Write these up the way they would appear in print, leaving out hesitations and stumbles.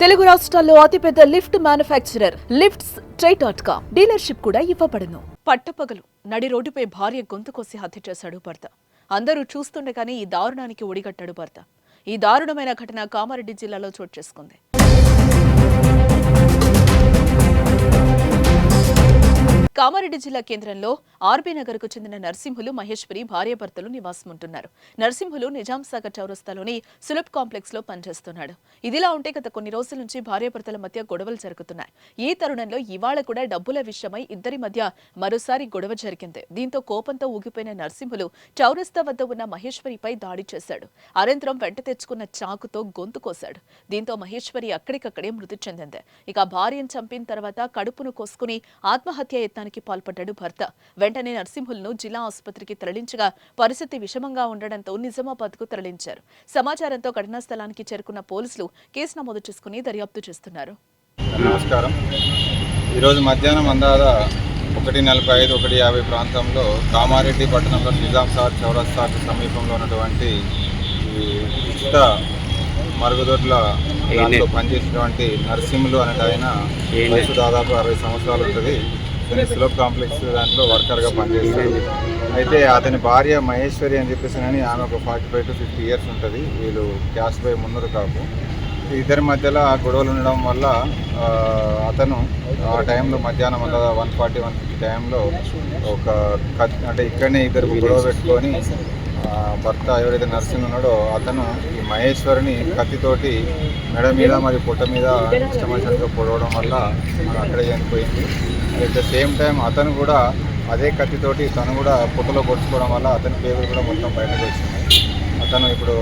తెలుగు రాష్ట్రాల్లో అతిపెద్ద lift manufacturer lifts ట్రై.com dealership కూడా ఇవ్వబడును. పట్టపగలు నడి రోడ్డుపై భార్య గొంతు కోసి హత్య చేశాడు భర్త. అందరూ చూస్తుండగానే ఈ దారుణానికి ఒడిగట్టాడు భర్త. ఈ దారుణమైన ఘటన కామారెడ్డి జిల్లాలో చోటు చేసుకుంది. కామారెడ్డి జిల్లా కేంద్రంలో ఆర్బీ నగర్కు చెందిన నర్సింహులు మహేశ్వరి భార్యాభర్తలు నివాసముంటున్నారు. నర్సింహులు నిజాం సాగర్ చౌరస్తాలోని సులభ్ కాంప్లెక్స్ లో పనిచేస్తున్నాడు. ఇదిలా ఉంటే గత కొన్ని రోజుల నుంచి భార్యాభర్తల మధ్య గొడవలు జరుగుతున్నాయి. ఈ తరుణంలో ఇవాళ కూడా డబ్బుల విషయమై ఇద్దరి మధ్య మరోసారి గొడవ జరిగింది. దీంతో కోపంతో ఊగిపోయిన నర్సింహులు చౌరస్తా వద్ద ఉన్న మహేశ్వరిపై దాడి చేశాడు. అనంతరం వెంట తెచ్చుకున్న చాకుతో గొంతు కోశాడు. దీంతో మహేశ్వరి అక్కడికక్కడే మృతి చెందింది. ఇక భార్యను చంపిన తర్వాత కడుపును కోసుకుని ఆత్మహత్య యత్నానికి పాల్పడ్డాడు భర్త. వెంటనే నర్సింహులను జిల్లా ఆసుపత్రికి తరలించగా పరిస్థితి విషమంగా ఉండడంతో నిజామాబాద్ కు తరలించారు. సమాచారంతో ఘటనా స్థలానికి చేరుకున్న పోలీసులు కేసు నమోదు చేసుకుని దర్యాప్తు చేస్తున్నారు. నమస్కారం. ఈరోజు మధ్యాహ్నం అందాద 1:45, 1:50 ప్రాంతంలో కామారెడ్డి పట్టణంలో నిజాం సాగర్ చౌరస్తాకు సమీపంలో ఉన్నటువంటి ఉచిత మరుగుదొడ్ల దాంట్లో పనిచేసినటువంటి నర్సింహులు అనే ఆయన వయసు దాదాపు 60 సంవత్సరాలు ఉంటుంది. సులభ్ కాంప్లెక్స్ దాంట్లో వర్కర్గా పనిచేస్తాడు. అయితే అతని భార్య మహేశ్వరి అని చెప్పేసి కానీ ఆమె ఒక 45 to 50 years ఉంటుంది. వీళ్ళు క్యాస్ట్ బై మున్నూరు కాపు. ఇద్దరి మధ్యలో గొడవలు ఉండడం వల్ల అతను ఆ టైంలో మధ్యాహ్నం 1:40, 1:50 టైంలో అంటే ఇక్కడనే ఇద్దరు గొడవ పెట్టుకొని భర్త ఎవరైతే నర్సింగ్ ఉన్నాడో అతను ఈ మహేశ్వరిని కత్తితోటి మెడ మీద మరియు పొట్ట మీద ఇష్టమైనట్టుగా పొడవడం వల్ల అక్కడే చనిపోయింది. అట్ ద సేమ్ టైం అతను కూడా అదే కత్తితోటి తను కూడా పొట్టలో పొడుచుకోవడం వల్ల అతని పేగులు కూడా మొత్తం బయటకు వచ్చినాయి. అతను ఇప్పుడు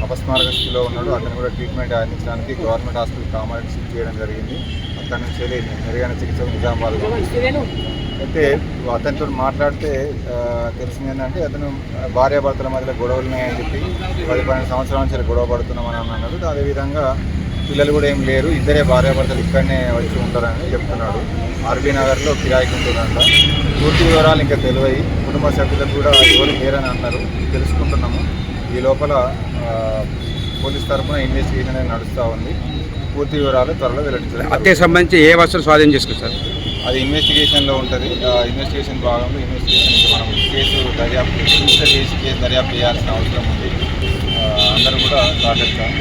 అపస్మారక స్థితిలో ఉన్నాడు. అతను కూడా ట్రీట్మెంట్ అందించడానికి గవర్నమెంట్ హాస్పిటల్ కామారెడ్డి షిఫ్ట్ చేయడం జరిగింది. అక్కడి నుంచి వెళ్ళి మెరుగైన చికిత్సకు నిజామాబాద్. అయితే అతనితో మాట్లాడితే తెలిసింది ఏంటంటే అతను భార్యాభర్తల మధ్యలో గొడవలు ఉన్నాయని చెప్పి 10-12 సంవత్సరాల నుంచి గొడవ పడుతున్నామని అన్నాడు. అదేవిధంగా పిల్లలు కూడా ఏం లేరు, ఇద్దరే భార్యాభర్తలు ఇక్కడనే వచ్చి ఉంటారని చెప్తున్నాడు. ఆర్బీ నగర్లో కిరాయికి ఉంటుందంట. పూర్తి వివరాలు ఇంకా తెలివై కుటుంబ సభ్యులకు కూడా ఎవరు లేరని అన్నారు. తెలుసుకుంటున్నాము. ఈ లోపల పోలీస్ తరఫున ఇన్వెస్టిగేషన్ అనేది నడుస్తూ ఉంది. పూర్తి వివరాలు త్వరలో వెల్లడించారు. హత్యకు సంబంధించి ఏ వస్తువులు స్వాధీనం చేసుకుంటారు? అది ఇన్వెస్టిగేషన్లో ఉంటుంది. ఇన్వెస్టిగేషన్ భాగంలో ఇన్వెస్టిగేషన్ మనం కేసు దర్యాప్తు చేయాల్సిన అవసరం ఉంది. అందరూ కూడా సహకరించాలని